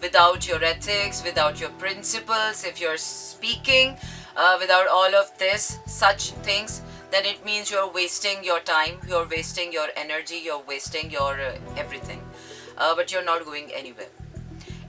without your ethics, without your principles, if you're speaking without all of this, such things, then it means you're wasting your time, you're wasting your energy, you're wasting your everything, but you're not going anywhere.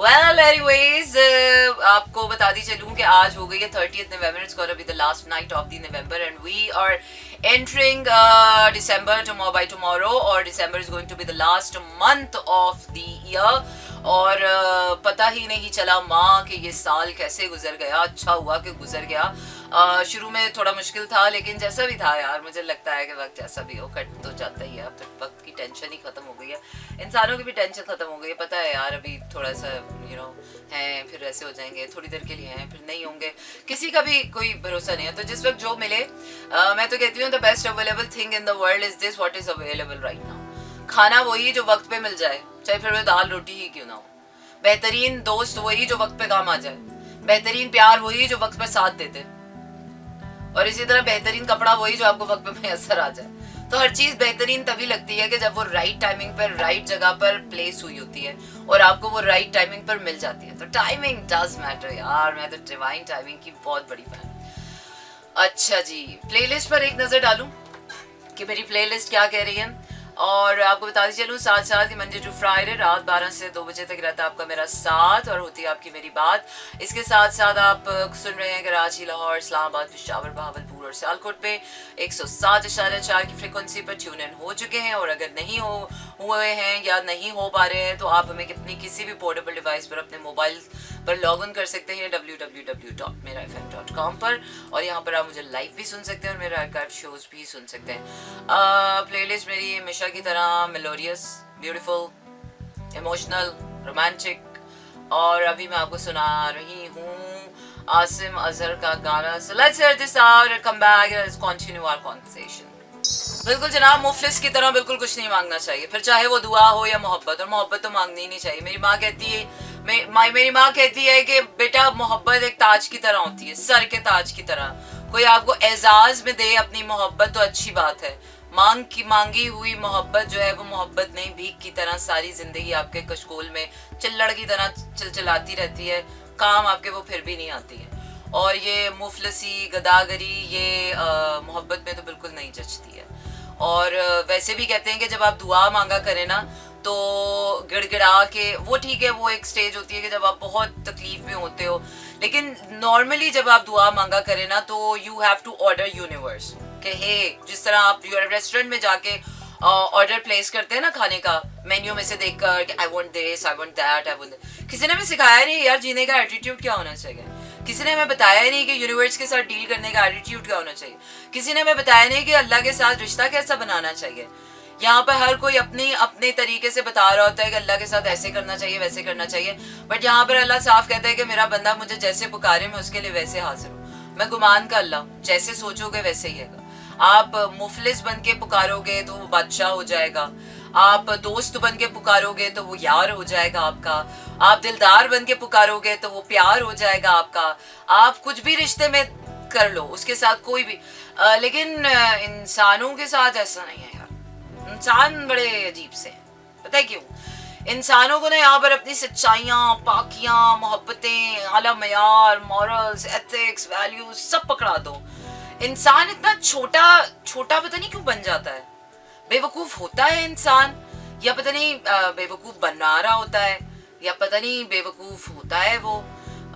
Well, anyways, آپ کو بتاتی چلوں کہ آج ہو گئی ہے 30th November. It's going to be the last night of the November and we are entering December by tomorrow, or December is going to be the last month of the year. اور پتہ ہی نہیں چلا ماں کہ یہ سال کیسے گزر گیا. اچھا ہوا کہ گزر گیا. شروع میں تھوڑا مشکل تھا لیکن جیسا بھی تھا یار, مجھے لگتا ہے کہ وقت جیسا بھی ہو کٹ تو جاتا ہی ہے. اب تک وقت کی ٹینشن ہی ختم ہو گئی ہے, انسانوں کی بھی ٹینشن ختم ہو گئی ہے. پتہ ہے یار ابھی تھوڑا سا ہیں, پھر ایسے ہو جائیں گے, تھوڑی دیر کے لیے ہیں پھر نہیں ہوں گے, کسی کا بھی کوئی بھروسہ نہیں ہے. تو جس وقت جو ملے, میں تو کہتی ہوں the best available thing in the world is this, what is available right now. کھانا وہی جو وقت پہ مل جائے, چاہے پھر وہ دال روٹی ہی کیوں نہ ہو. بہترین دوست وہی جو وقت پہ کام آ جائے. بہترین پیار وہی جو وقت پہ ساتھ دیتے. اور اسی طرح بہترین کپڑا وہی جو آپ کو وقت پہ میسر آ جائے. تو ہر چیز بہترین تبھی لگتی ہے کہ جب وہ رائٹ ٹائمنگ پر رائٹ جگہ پر پلیس ہوئی ہوتی ہے اور آپ کو وہ رائٹ ٹائمنگ پر مل جاتی ہے. تو ٹائمنگ ڈز میٹر یار, میں تو ڈیوائن ٹائمنگ کی بہت بڑی فین. اچھا جی, پلے لسٹ پر ایک نظر ڈالوں کہ میری پلے لسٹ کیا کہہ رہی ہے. اور آپ کو بتاتی چلوں ساتھ ساتھ کہ منڈے ٹو فرائیڈے رات 12 سے 2 بجے تک رہتا ہے آپ کا میرا ساتھ اور ہوتی ہے آپ کی میری بات. اس کے ساتھ ساتھ آپ سن رہے ہیں کراچی, لاہور, اسلام آباد, پشاور, بہاولپور اور سیالکوٹ پہ 107.4 کی فریکوینسی پر ٹیون ان ہو چکے ہیں. اور اگر نہیں ہوئے ہیں یا نہیں ہو پا رہے ہیں تو آپ ہمیں اپنی کسی بھی پورٹیبل ڈیوائس پر اپنے موبائل پر لاگ ان کر سکتے ہیں www.merafm.com پر, اور یہاں پر آپ مجھے لائیو بھی سن سکتے ہیں اور میرے آرکائیو شوز بھی سن سکتے ہیں. پلے لسٹ میری ہمیشہ کی طرح میلوڈیس, بیوٹیفل, ایموشنل, رومانٹک, اور ابھی میں آپ کو سنا رہی ہوں عاصم اظہر کا گانا. So let's hear this out and come back and let's continue our conversation. بالکل جناب, مفلس کی طرح بالکل کچھ نہیں مانگنا چاہیے, پھر چاہے وہ دعا ہو یا محبت, اور محبت تو مانگنی ہی نہیں چاہیے. میری ماں کہتی ہے کہ بیٹا محبت ایک تاج کی طرح ہوتی ہے, سر کے تاج کی طرح. کوئی آپ کو اعزاز میں دے اپنی محبت تو اچھی بات ہے, مانگی ہوئی محبت جو ہے وہ محبت نہیں, بھیک کی طرح ساری زندگی آپ کے کشکول میں چلڑ کی طرح چلاتی رہتی ہے, کام آپ کے وہ پھر بھی نہیں آتی ہے. اور یہ مفلسی, گداگری, یہ محبت میں تو بالکل نہیں جچتی ہے. اور ویسے بھی کہتے ہیں کہ جب آپ دعا مانگا کریں نا تو گڑ گڑا کے, وہ ٹھیک ہے وہ ایک سٹیج ہوتی ہے کہ جب آپ بہت تکلیف میں ہوتے ہو, لیکن نارملی جب آپ دعا مانگا کریں نا تو you have to order universe کہ ہے, جس طرح آپ ریسٹورینٹ میں جا کے آرڈر پلیس کرتے ہیں نا کھانے کا, مینیو میں سے دیکھ کر کہ I want this, I want that, I want. کسی نے ہمیں سکھایا نہیں یار جینے کا ایٹیٹیوڈ کیا ہونا چاہیے. کسی نے ہمیں بتایا نہیں کہ یونیورس کے ساتھ ڈیل کرنے کا ایٹیٹیوڈ کیا ہونا چاہیے. کسی نے ہمیں بتایا نہیں کہ اللہ کے ساتھ رشتہ کیسا بنانا چاہیے. یہاں پہ ہر کوئی اپنے طریقے سے بتا رہا ہوتا ہے کہ اللہ کے ساتھ ایسے کرنا چاہیے, ویسے کرنا چاہیے, بٹ یہاں پر اللہ صاف کہتا ہے کہ میرا بندہ مجھے جیسے پکارے میں اس کے لیے ویسے حاضر ہوں. میں گمان کا اللہ ہوں, جیسے سوچو گے ویسے ہی ہے گا. آپ مفلس بن کے پکارو گے تو وہ بادشاہ ہو جائے گا, آپ دوست بن کے پکارو گے تو وہ یار ہو جائے گا آپ کا, آپ دلدار بن کے پکارو گے تو وہ پیار ہو جائے گا آپ کا. آپ کچھ بھی رشتے میں کر لو اس کے ساتھ کوئی بھی, لیکن انسانوں کے ساتھ ایسا نہیں ہے یار. انسان بڑے عجیب سے ہیں, پتہ ہے کیوں؟ انسانوں کو نا یہاں پر اپنی سچائیاں, پاکیاں, محبتیں, اعلیٰ معیار, مورلز, ایتھکس, ویلیوز سب پکڑا دو. انسان اتنا چھوٹا پتہ نہیں کیوں بن جاتا ہے. بے وقوف ہوتا ہے انسان, یا پتہ نہیں بے وقوف بنا رہا ہوتا ہے, یا پتہ نہیں بے وقوف ہوتا ہے وہ.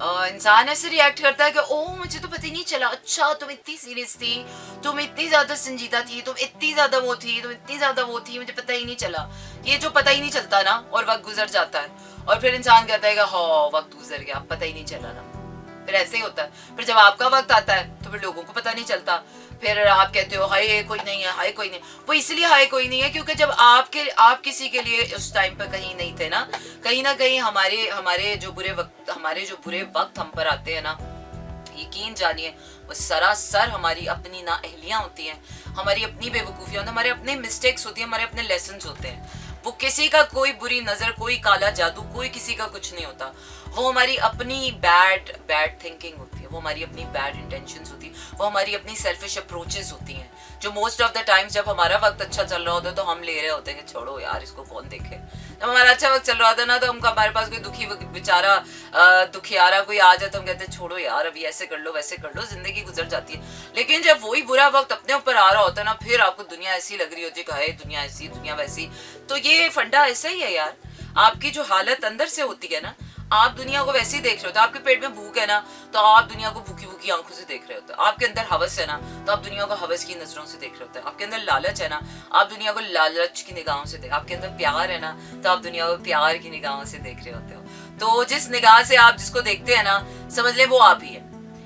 انسان ایسے ریئیکٹ کرتا ہے کہ او مجھے تو پتہ ہی نہیں چلا, اچھا تم اتنی سیریس تھی, تم اتنی زیادہ سنجیدہ تھی, تم اتنی زیادہ وہ تھی, تم اتنی زیادہ وہ تھی, مجھے پتہ ہی نہیں چلا. یہ جو پتہ ہی نہیں چلتا نا, اور وقت گزر جاتا ہے, اور پھر انسان کہتا ہے کہ ہاں وقت گزر گیا, پتہ ہی نہیں چلا نا. پھر ایسے ہی ہوتا ہے. پھر جب آپ کا وقت آتا ہے تو پھر لوگوں کو پتہ نہیں چلتا, پھر آپ کہتے ہو ہائے کوئی نہیں ہے, ہائے کوئی نہیں. وہ اس لیے ہائے کوئی نہیں ہے کیونکہ جب آپ کسی کے لیے اس ٹائم پہ کہیں نہیں تھے نا, کہیں نہ کہیں ہمارے جو برے وقت ہم پر آتے ہیں نا, یقین جانیے وہ سراسر ہماری اپنی نااہلیاں ہوتی ہیں, ہماری اپنی بے وقوفیاں ہوتی ہیں, ہمارے اپنے مسٹیکس ہوتی ہیں, ہمارے اپنے لیسنز ہوتے ہیں. وہ کسی کا کوئی بری نظر, کوئی کالا جادو, کوئی کسی کا کچھ نہیں ہوتا. وہ ہماری اپنی بیڈ تھنکنگ ہوتی ہے, وہ ہماری اپنی بیڈ انٹینشنز ہوتی ہیں, وہ ہماری اپنی سیلفش اپروچز ہوتی ہیں, جو موسٹ آف دا ٹائمز جب ہمارا وقت اچھا چل رہا ہوتا ہے تو ہم لے رہے ہوتے ہیں کہ چھوڑو یار اس کو کون دیکھے. جب ہمارا اچھا وقت چل رہا ہوتا ہے نا تو ہمارے پاس کوئی دکھی بیچارہ دکھیارا کوئی آ جائے تو ہم کہتے ہیں چھوڑو یار ابھی ایسے کر لو ویسے کر لو, زندگی گزر جاتی ہے. لیکن جب وہی برا وقت اپنے اوپر آ رہا ہوتا ہے نا, پھر آپ کو دنیا ایسی لگ رہی ہوتی ہے کہ ہائے دنیا ایسی دنیا ویسی. تو یہ فنڈا ایسا ہی ہے یار, آپ کی جو حالت اندر سے ہوتی ہے نا, آپ دنیا کو ویسے ہی دیکھ رہے ہوتے ہیں. آپ کے پیٹ میں بھوک ہے نا تو آپ دنیا کو بھوکی بھوکی آنکھوں سے دیکھ رہے ہوتے ہیں. آپ کے اندر ہوس ہے نا تو آپ دنیا کو ہوس کی نظروں سے دیکھ رہے ہوتے ہیں. آپ کے اندر لالچ ہے نا آپ دنیا کو لالچ کی نگاہوں سے آپ کے اندر پیار ہے نا تو آپ دنیا کو پیار کی نگاہوں سے دیکھ رہے ہوتے ہو. تو جس نگاہ سے آپ جس کو دیکھتے ہیں نا سمجھ لیں وہ آپ ہی ہے.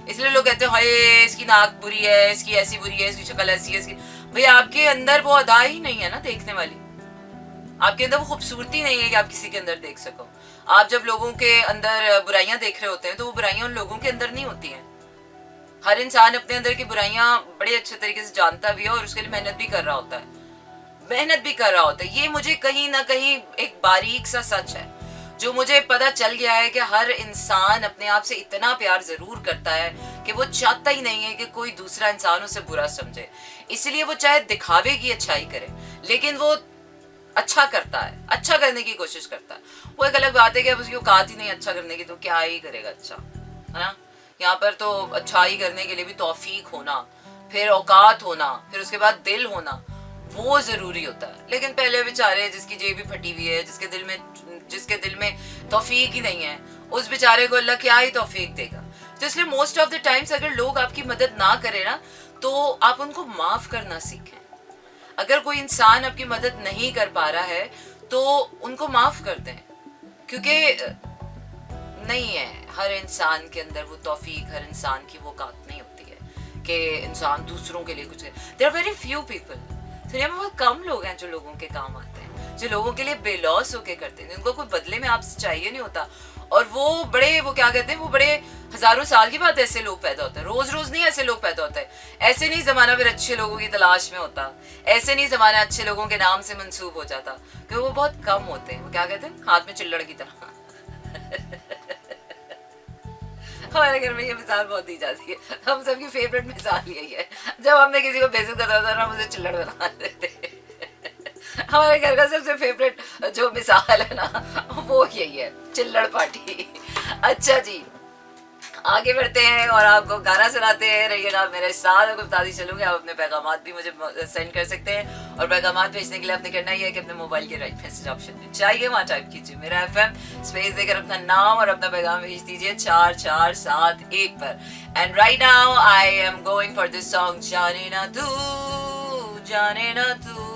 اس لیے لوگ کہتے ہیں ہائے اس کی ناک بری ہے, اس کی ایسی بری ہے, اس کی شکل ایسی ہے, اس کی بھئی آپ کے اندر وہ ادا ہی نہیں ہے نا دیکھنے والی. آپ کے اندر وہ خوبصورتی نہیں ہے کہ آپ کسی کے اندر دیکھ سکو. آپ جب لوگوں کے اندر برائیاں دیکھ رہے ہوتے ہیں تو وہ برائیاں ان لوگوں کے اندر نہیں ہوتی ہیں. ہر انسان اپنے اندر کی برائیاں بڑے اچھے طریقے سے جانتا بھی ہے اور اس کے لیے محنت بھی کر رہا ہوتا ہے. یہ مجھے کہیں نہ کہیں ایک باریک سا سچ ہے جو مجھے پتا چل گیا ہے کہ ہر انسان اپنے آپ سے اتنا پیار ضرور کرتا ہے کہ وہ چاہتا ہی نہیں ہے کہ کوئی دوسرا انسان اسے برا سمجھے. اس لیے وہ چاہے دکھاوے کی اچھائی کرے لیکن وہ اچھا کرتا ہے, اچھا کرنے کی کوشش کرتا ہے. وہ ایک الگ بات ہے کہ اب اس کی اوقات ہی نہیں اچھا کرنے کی تو کیا ہی کرے گا اچھا, ہے نا. یہاں پر تو اچھائی کرنے کے لیے بھی توفیق ہونا, پھر اوقات ہونا, پھر اس کے بعد دل ہونا, وہ ضروری ہوتا ہے. لیکن پہلے بیچارے جس کی جیب بھی پھٹی ہوئی ہے, جس کے دل میں توفیق ہی نہیں ہے, اس بیچارے کو اللہ کیا ہی توفیق دے گا. تو اس لیے موسٹ آف دا ٹائمز اگر لوگ آپ کی مدد نہ کرے نا تو آپ ان کو معاف کرنا سیکھیں. اگر کوئی انسان آپ کی مدد نہیں کر پا رہا ہے تو ان کو معاف کر دیں, کیونکہ نہیں ہے ہر انسان کے اندر وہ توفیق, ہر انسان کی وہ اوقات نہیں ہوتی ہے کہ انسان دوسروں کے لیے کچھ کرے. There are very few people, دنیا میں بہت کم لوگ ہیں جو لوگوں کے کام آتے ہیں, جو لوگوں کے لیے بے لوس ہو کے کرتے ہیں, جن کو کوئی بدلے میں آپ سے چاہیے نہیں ہوتا. اور وہ کیا کہتے ہیں, وہ بڑے ہزاروں سال کے بعد ایسے لوگ پیدا ہوتے ہیں, روز روز نہیں ایسے لوگ پیدا ہوتے ہیں. ایسے نہیں زمانہ پھر اچھے لوگوں کی تلاش میں ہوتا, ایسے نہیں زمانہ اچھے لوگوں کے نام سے منسوب ہو جاتا, کیونکہ وہ بہت کم ہوتے ہیں. وہ کیا کہتے ہیں, ہاتھ میں چلڑ کی طرح. ہمارے گھر میں یہ مثال بہت دی جاتی ہے, ہم سب کی فیوریٹ مثال یہی ہے. جب ہم نے کسی کو بےعزت کرتا تھا نا مجھے چلڑ بنا دیتے. ہمارے گھر کا سب سے فیوریٹ جو مثال ہے نا وہ یہی ہے, چلڑ پارٹی. اچھا جی آگے بڑھتے ہیں اور آپ کو گانا سناتے ہیں, رہیے گا میرے ساتھ. آپ کو بتاتی چلوں گی آپ اپنے پیغامات بھی مجھے سینڈ کر سکتے ہیں, اور پیغامات بھیجنے کے لیے آپ نے کرنا یہ ہے کہ اپنے موبائل کے رائٹ میسج آپشن میں چاہیے وہاں ٹائپ کیجیے میرا FM اسپیس دے کر اپنا نام اور اپنا پیغام بھیج دیجیے 4471 پر. And right now I am going for this song جانے نہ تو, جانے نہ تو.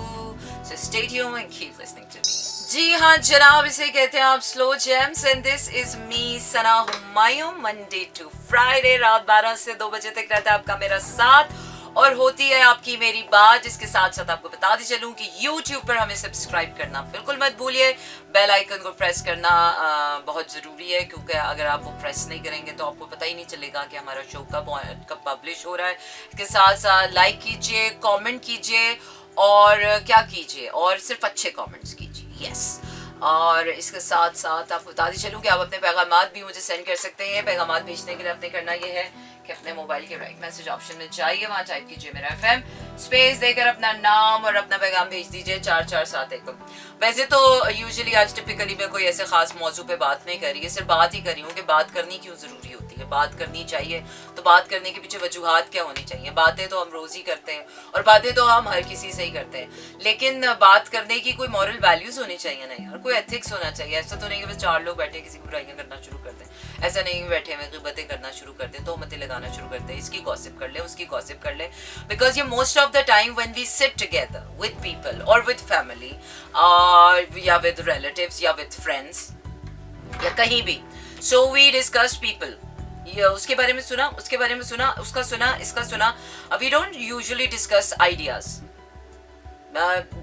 So stay tuned and keep listening to me. جی ہاں جناب, اسے کہتے ہیں آپ slow jams, and this is me Sana Humayun. Monday to Friday رات 12 سے 2 بجے تک رہتا ہے آپ کا میرا ساتھ, اور ہوتی ہے آپ کی میری بات. جس کے ساتھ ساتھ آپ کو بتاتی چلوں کہ YouTube پر ہمیں سبسکرائب کرنا بالکل مت بھولیے, بیل آئیکن کو پریس کرنا بہت ضروری ہے, کیونکہ اگر آپ وہ پریس نہیں کریں گے تو آپ کو پتہ ہی نہیں چلے گا کہ ہمارا شو کب پبلش ہو رہا ہے. اس کے ساتھ ساتھ لائک کیجیے, کامنٹ کیجیے, اور کیا کیجیے, اور صرف اچھے کامنٹس کیجیے. یس اور اس کے ساتھ ساتھ آپ کو بتاتی چلوں کہ آپ اپنے پیغامات بھی مجھے سینڈ کر سکتے ہیں. پیغامات بھیجنے کے لیے آپ نے کرنا یہ ہے کہ اپنے موبائل کے رائٹ میسج آپشن میں جائیے, وہاں ٹائپ کیجیے میرا FM اسپیس دے کر اپنا نام اور اپنا پیغام بھیج دیجیے 4471 پر. ویسے تو یوزلی آج ٹپکلی میں کوئی ایسے خاص موضوع پہ بات نہیں کر رہی ہے, صرف بات ہی کر رہی ہوں کہ بات کرنی کیوں ضروری ہوتی ہے. بات کرنی چاہیے تو بات کرنے کے پیچھے وجوہات کیا ہونی چاہیے. باتیں تو ہم روز ہی کرتے ہیں اور باتیں تو ہم ہر کسی سے ہی کرتے ہیں, لیکن بات کرنے کی کوئی مورل ویلیوز ہونی چاہیے نا یار, کوئی ایتھکس ہونا چاہیے. ایسا تو نہیں کہ بس 4 لوگ بیٹھے کسی کو برائیاں کرنا شروع کر دیں, ایسا نہیں بیٹھے ہوئے غیبتیں کرنا شروع کر دیں, تہمتیں لگانا شروع کر دیں, اس کی گوسپ کر لیں, اس کی گوسپ کر لیں. بیکاز یہ most of the time when we sit together with people اور ود فیملی یا ود ریلیٹیوز یا ود فرینڈس یا کہیں بھی, سو وی ڈسکس پیپل. اس کے بارے میں سنا, اس کے بارے میں سنا, اس کا سنا, اس کا سنا. We don't usually discuss ideas.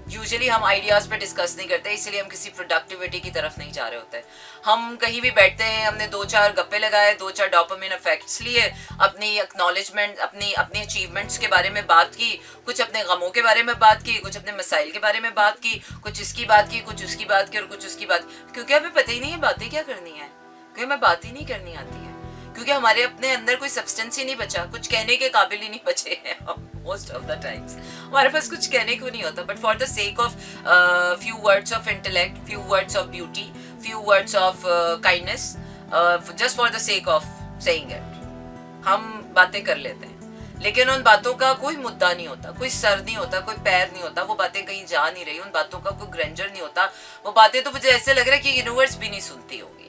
Usually ہم آئیڈیاز پہ ڈسکس نہیں کرتے, اس لیے ہم کسی پروڈکٹیوٹی کی طرف نہیں جا رہے ہوتے. ہم کہیں بھی بیٹھتے ہیں, ہم نے 2-4 گپے لگائے, 2-4 ڈوپامین افیکٹس لیے, اپنی اکنالجمنٹ, اپنی اچیومنٹس کے بارے میں بات کی, کچھ اپنے غموں کے بارے میں بات کی, کچھ اپنے مسائل کے بارے میں بات کی, کچھ اس کی بات کی, کچھ اس کی بات کی, اور کچھ اس کی بات, کیونکہ ہمیں پتہ ہی نہیں ہے باتیں کیا کرنی ہے, کیونکہ ہمیں بات ہی نہیں کرنی آتی ہے, کیونکہ ہمارے اپنے اندر کوئی سبسٹنس ہی نہیں بچا, کچھ کہنے کے قابل ہی نہیں بچے ہیں. موسٹ آف دا ٹائمس ہمارے پاس کچھ کہنے کو نہیں ہوتا, but for the sake of few words of intellect, few words of beauty, few words of kindness, just for the sake of seeing it ہم باتیں کر لیتے ہیں. لیکن ان باتوں کا کوئی مدعا نہیں ہوتا, کوئی سر نہیں ہوتا, کوئی پیر نہیں ہوتا, وہ باتیں کہیں جا نہیں رہی, ان باتوں کا کوئی گرینجر نہیں ہوتا. وہ باتیں تو مجھے ایسے لگ رہا ہے کہ یونیورس بھی نہیں سنتی ہوگی,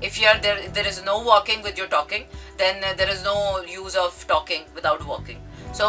If there is no walking with your talking, then there is no use of talking without walking. So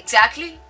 Exactly,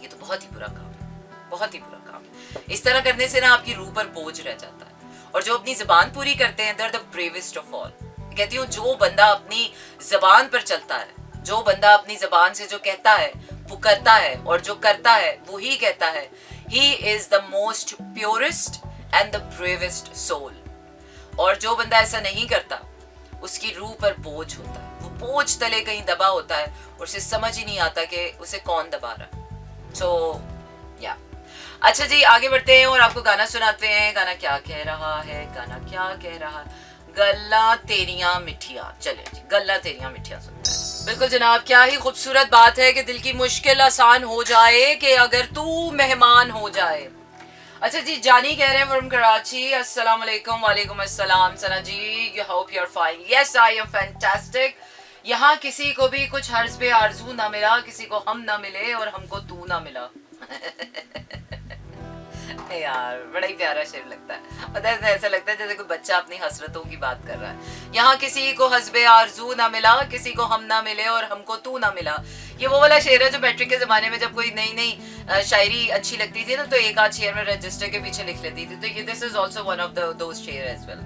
یہ تو بہت ہی برا کام ہے، بہت ہی برا کام ہے. اس طرح کرنے سے نا آپ کی روح پر بوجھ رہ جاتا ہے. اور جو اپنی زبان پوری کرتے ہیں they're the bravest of all. کہتی ہوں جو بندہ اپنی زبان پر چلتا ہے، جو بندہ اپنی زبان سے جو کہتا ہے وہ کرتا ہے، اور جو کرتا ہے وہی کہتا ہے، he is the most purest and the bravest soul. اور جو بندہ ایسا نہیں کرتا اس کی روح پر بوجھ ہوتا ہے، وہ بوجھ تلے کہیں دبا ہوتا ہے اور اسے سمجھ ہی نہیں آتا کہ اسے کون دبا رہا. سو یا اچھا جی آگے بڑھتے ہیں اور آپ کو گانا سناتے ہیں. گانا کیا کہہ رہا ہے، گانا کیا کہہ رہا ہے؟ گلا تیریاں مٹھیاں. چلیں جی گلا تیریاں مٹھیاں سنتے ہیں. بالکل جناب، کیا ہی خوبصورت بات ہے کہ دل کی مشکل آسان ہو جائے کہ اگر تو مہمان ہو جائے. اچھا جی جانی کہہ رہے ہیں فرام کراچی، السلام علیکم. وعلیکم السلام. Sana ji you hope you are fine. Yes I am fantastic. یہاں کسی کو بھی کچھ حرض پہ آرزو نہ ملا، کسی کو ہم نہ ملے اور ہم کو تو نہ ملا. یار بڑا ہی پیارا شعر لگتا ہے. پتہ ہے ایسا لگتا ہے جیسے کوئی بچہ اپنی حسرتوں کی بات کر رہا ہے. یہاں کسی کو حسب آرزو نہ ملا، کسی کو ہم نہ ملے اور ہم کو تو نہ ملا. یہ وہ والا شعر ہے جو میٹرک کے زمانے میں جب کوئی نئی نئی شاعری اچھی لگتی تھی نا تو ایک آدھ شعر میں رجسٹر کے پیچھے لکھ لیتی تھی. تو یہ this is also one of those شعر ایز ویل.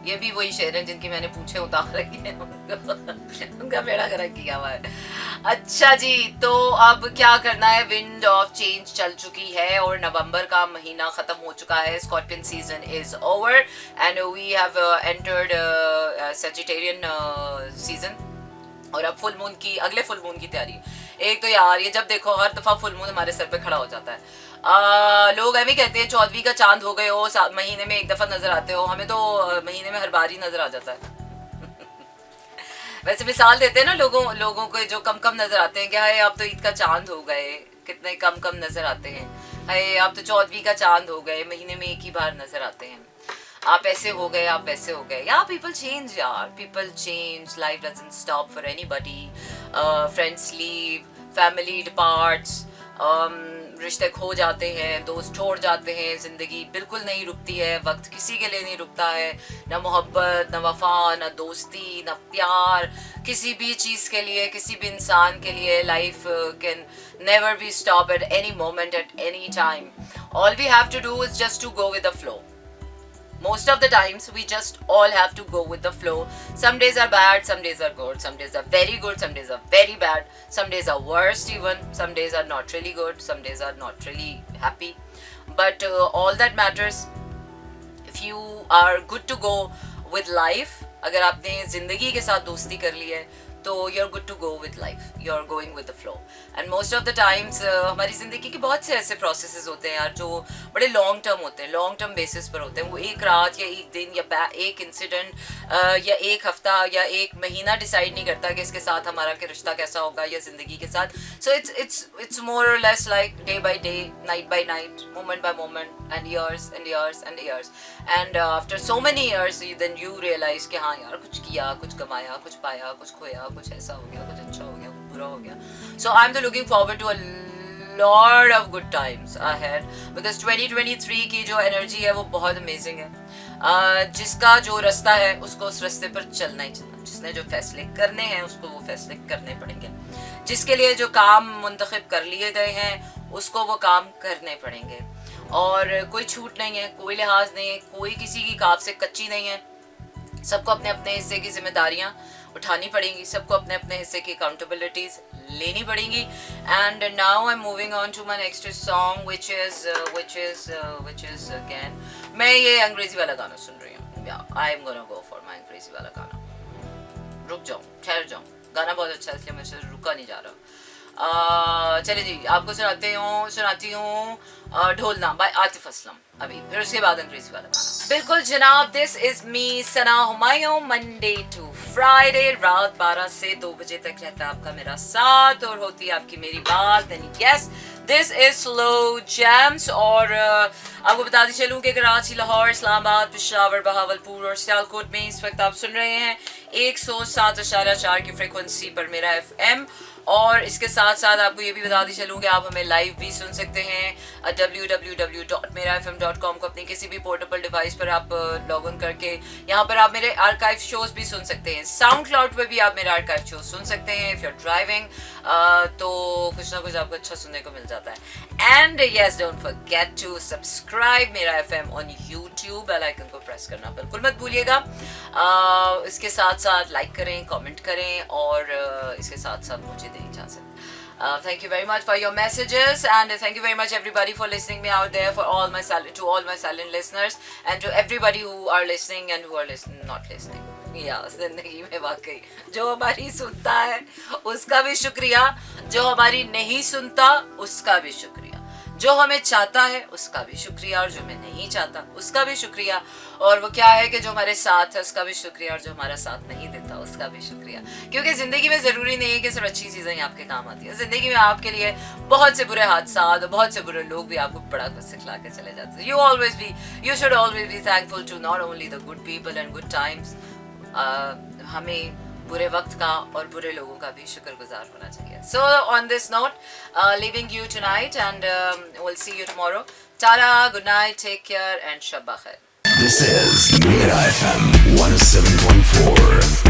یہ بھی وہی شعر ہیں جن کی میں نے پوچھے اتار رکھے ہیں، ان کا بیڑا گرک کیا ہوا ہے. اچھا جی تو اب کیا کرنا ہے؟ ونڈ آف چینج چل چکی ہے اور نومبر کا مہینہ ختم ہو چکا ہے. Scorpion season is over and we have entered Sagittarian season. اور اب فل مون کی، اگلے فل مون کی تیاری. ایک تو یار یہ جب دیکھو ہر دفعہ فل مون ہمارے سر پہ کھڑا ہو جاتا ہے. لوگ ایویں کہتے ہیں 14ویں کا چاند ہو گئے ہو، مہینے میں ایک دفعہ نظر آتے ہو. ہمیں تو مہینے میں ہر بار ہی نظر آ جاتا ہے. ویسے مثال دیتے ہیں نا لوگوں کو جو کم کم نظر آتے ہیں کہ ہائے آپ تو عید کا چاند ہو گئے، کتنے کم کم نظر آتے ہیں. ہائے آپ تو 14ویں کا چاند ہو گئے، مہینے میں ایک ہی بار نظر آتے ہیں. آپ ایسے ہو گئے، آپ ویسے ہو گئے. یا پیپل چینج یار، people change. Life doesn't stop for anybody. Friends leave, family departs, رشتے کھو جاتے ہیں، دوست چھوڑ جاتے ہیں. زندگی بالکل نہیں رکتی ہے، وقت کسی کے لیے نہیں رکتا ہے. نہ محبت، نہ وفا، نہ دوستی، نہ پیار، کسی بھی چیز کے لیے، کسی بھی انسان کے لیے life can never be stop at any moment, at any time. All we have to do is just to go with the flow. Most of the times we just all have to go with the flow. Some days are bad, some days are good, some days are very good, some days are very bad, some days are worst even, some days are not really good, some days are not really happy. But all that matters, if you are good to go with life, اگر آپ نے زندگی کے ساتھ دوستی کر لی ہے تو you're good to go with life, you're going with the flow. And most of the times ہماری زندگی کے بہت سے ایسے پروسیسز ہوتے ہیں یار جو بڑے لانگ ٹرم ہوتے ہیں، لانگ ٹرم بیسس پر ہوتے ہیں. وہ ایک رات یا ایک دن یا ایک انسیڈنٹ یا ایک ہفتہ یا ایک مہینہ ڈیسائیڈ نہیں کرتا کہ اس کے ساتھ ہمارا کہ رشتہ کیسا ہوگا یا زندگی کے ساتھ. سو it's more or less like day by day, night by night, moment by moment, and years and years and years. And after so many years then you realize کہ ہاں یار کچھ کیا، کچھ کمایا، کچھ پایا، کچھ کھویا، کچھ ایسا ہو گیا، کچھ اچھا ہو گیا، کچھ برا ہو گیا. So I'm looking forward to a lot of good times ahead because 2023 کی جو انرجی ہے وہ بہت امیزنگ ہے. جس کا جو رستہ ہے اس کو اس رستے پر چلنا ہی چلنا. جس نے جو فیصلے کرنے ہیں اس کو وہ فیصلے کرنے پڑیں گے. جس کے لیے جو کام منتخب کر لیے گئے ہیں اس کو وہ کام کرنے پڑیں گے. اور کوئی چھوٹ نہیں ہے، کوئی لحاظ نہیں ہے، کوئی کسی کی کاف سے کچی نہیں ہے. سب کو اپنے اپنے حصے کی ذمہ داریاں اٹھانی پڑیں گی، سب کو اپنے اپنے حصے کی اکاؤنٹیبلٹیز لینی پڑیں گی. And now I moving on to my next song which is again میں یہ انگریزی والا گانا سن رہی ہوں. I am gonna go for my انگریزی والا گانا. رک جاؤں، ٹھہر جاؤں. گانا بہت اچھا ہے اس لیے مجھ سے رکا نہیں جا رہا. چلے جی آپ کو سناتی ہوں ڈھولنا بائی عاطف اسلم ابھی، پھر اس کے بعد انگریزی والا گانا. بالکل جناب، دس is me Sana Humayun. Monday to Friday رات 12 سے 2 بجے تک رہتا ہے آپ کا میرا ساتھ اور ہوتی ہے آپ کی میری بات. یس دس از سلو جیمز. اور آپ کو بتاتی چلوں کہ کراچی، لاہور، اسلام آباد، پشاور، بہاولپور اور سیالکوٹ میں اس وقت آپ سن رہے ہیں 107.4 کی فریکوینسی پر میرا FM. اور اس کے ساتھ ساتھ آپ کو یہ بھی بتاتی چلوں کہ آپ ہمیں لائیو بھی سن سکتے ہیں www.merafm.com کو اپنی کسی بھی پورٹیبل ڈیوائس پر آپ لاگ ان کر کے یہاں پر آپ میرے آرکائیو شوز بھی سن سکتے ہیں. ساؤنڈ کلاؤڈ پہ بھی آپ میرے آرکائیو شوز سن سکتے ہیں. اف یو آر ڈرائیونگ تو کچھ نہ کچھ آپ کو اچھا سننے کو مل جاتا ہے. And yes don't forget to subscribe میرا F M on YouTube. Bell icon کو پریس کرنا بالکل مت بھولیے گا. اس کے ساتھ ساتھ لائک کریں, کامنٹ کریں اور اس کے ساتھ ساتھ مجھے دیں اجازت. Thank you very much for your messages and thank you very much everybody for listening me out there, for all my silent listeners and to everybody who are listening and who are not listening. زندگی میں واقعی جو ہماری سنتا ہے اس کا بھی شکریہ, جو ہماری نہیں سنتا اس کا بھی شکریہ, جو ہمیں چاہتا ہے اس کا بھی شکریہ اور جو ہمیں نہیں چاہتا اس کا بھی شکریہ, اور وہ کیا ہے کہ جو ہمارے ساتھ ہے اس کا بھی شکریہ اور جو ہمارا ساتھ نہیں دیتا اس کا بھی شکریہ. کیونکہ زندگی میں ضروری نہیں ہے کہ صرف اچھی چیزیں ہی آپ کے کام آتی ہیں. زندگی میں آپ کے لیے بہت سے برے حادثات اور بہت سے برے لوگ بھی آپ کو بڑا کچھ سکھلا کے چلے جاتے ہیں. You should always be thankful to not only the good people and good times. ہمیں برے وقت کا اور برے لوگوں کا بھی شکر گزار ہونا چاہیے. So on this note, leaving you tonight and we'll see you tomorrow. Tara, good night, take care and Shabba Khair. This is Mera FM 107.4.